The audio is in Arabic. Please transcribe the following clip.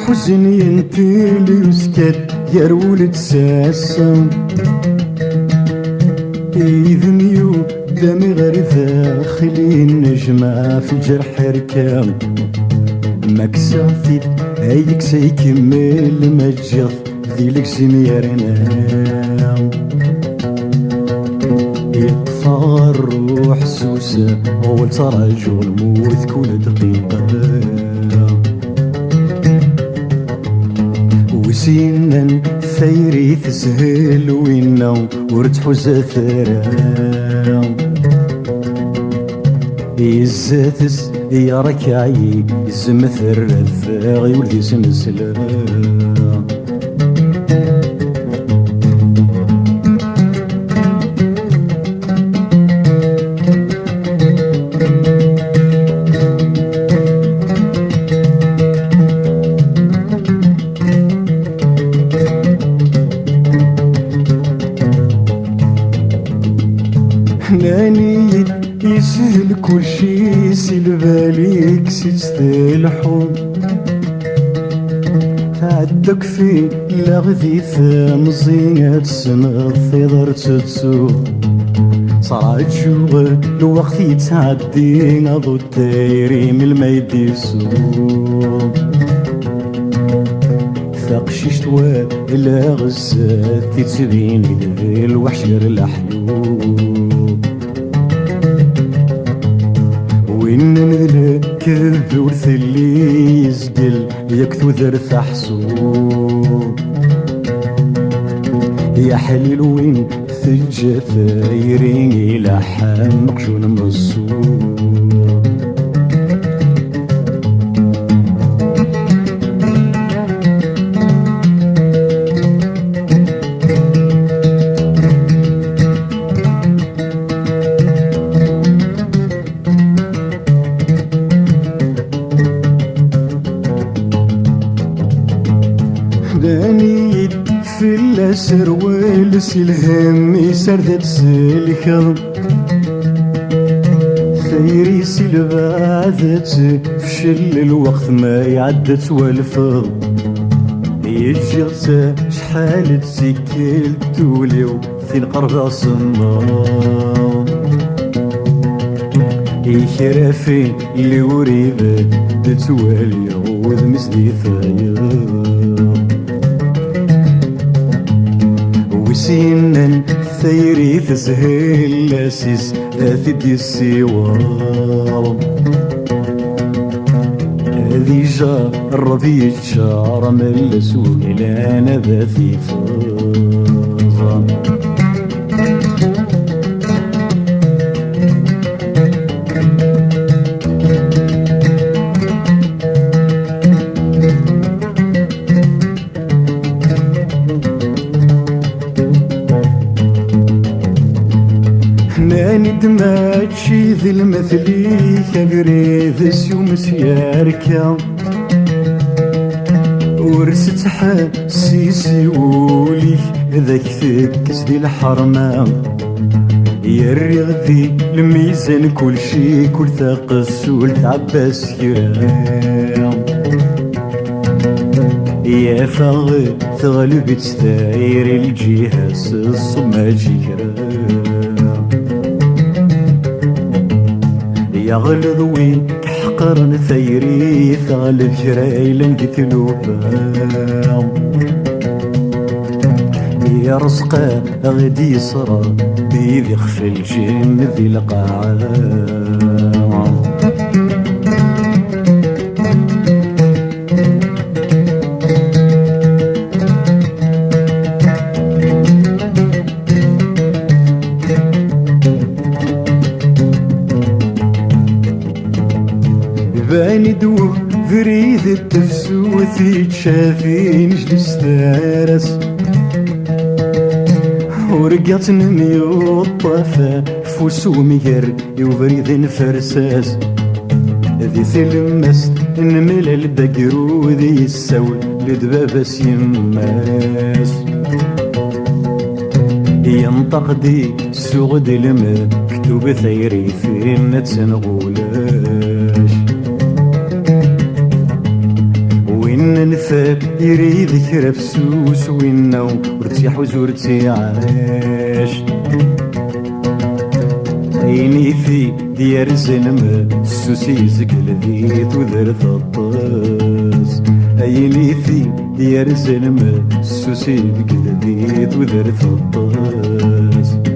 حزن ينتلي وسكت يا ولد ساسم إذنيو دمي غير داخلي النجمة في الجرح ركام مكسافيت هيك سيكمل مجف ذيلك زميرنا يطفى الروح سوسة أول تراجع الموت كل دقيقة وسينا ثيري تسهل وينا ورتحو زثرا يزاتس يا ركعي يزمثر الثاغي ولدي سنسلا ناني يسهل كل شي سيل باليك ستستلحو تعدك في لغذي ثمزينة سنة ثيضر تتسو صار جوا الوقت يتعدي نضو التايري من الميديسو ثقشيشت ولا غزات تتبيني ذي الوحش غير الحلوب وإن نذلك ورث اللي يسقل يكثو ذرث حسوب يا حليل وين ثجة ثايرين لحم مقشون مصوب داني في الأسر والسلهم يسردت سلكم ثيري سلبعثت فشل الوقت ما يعدت والفض يجغت شحال تسكل توليو في القرب صمام يخرافي اللي وريبت تتوالي وذ مسدي ثاير وسينا ثيري تسهل لاسيس ثدي السوار هذي جار يتشار من السوق لا نبثي فضا ناني دماتشي ذي المثلي كبريذ سيوم سياركا ورست حسيسي ولي ذاك ثكس دي الحرمة يريغ ذي الميزان كل شي كل ثقس ولتعباس كرام يا فغ تغلب تستاير الجهاز الصماجي كرام يا غلظ وين حقرن ثيري ثغلب جرايلن قتلوبا يا رزقا غدي صرا بيذي خفي الجن ذي القاعة باني دو ذريذ التفسوثي تشافين جلس تارس ورقات نميو الطافة فوسومي غير يوفريذ فرساس ذي ثلمست نمل البقرو ذي السول لدبابس يماس ينطق دي سوغد المكتوب ثيري في نتسنغولاش وين نثاب يريد ذكرى فسوس وينو ورتيح وزورتي عاش عينيثي ديار زنم السوسي زقل ذيت وذرث الطاس عينيثي ديار زنم السوسي زقل ذيت وذرث الطاس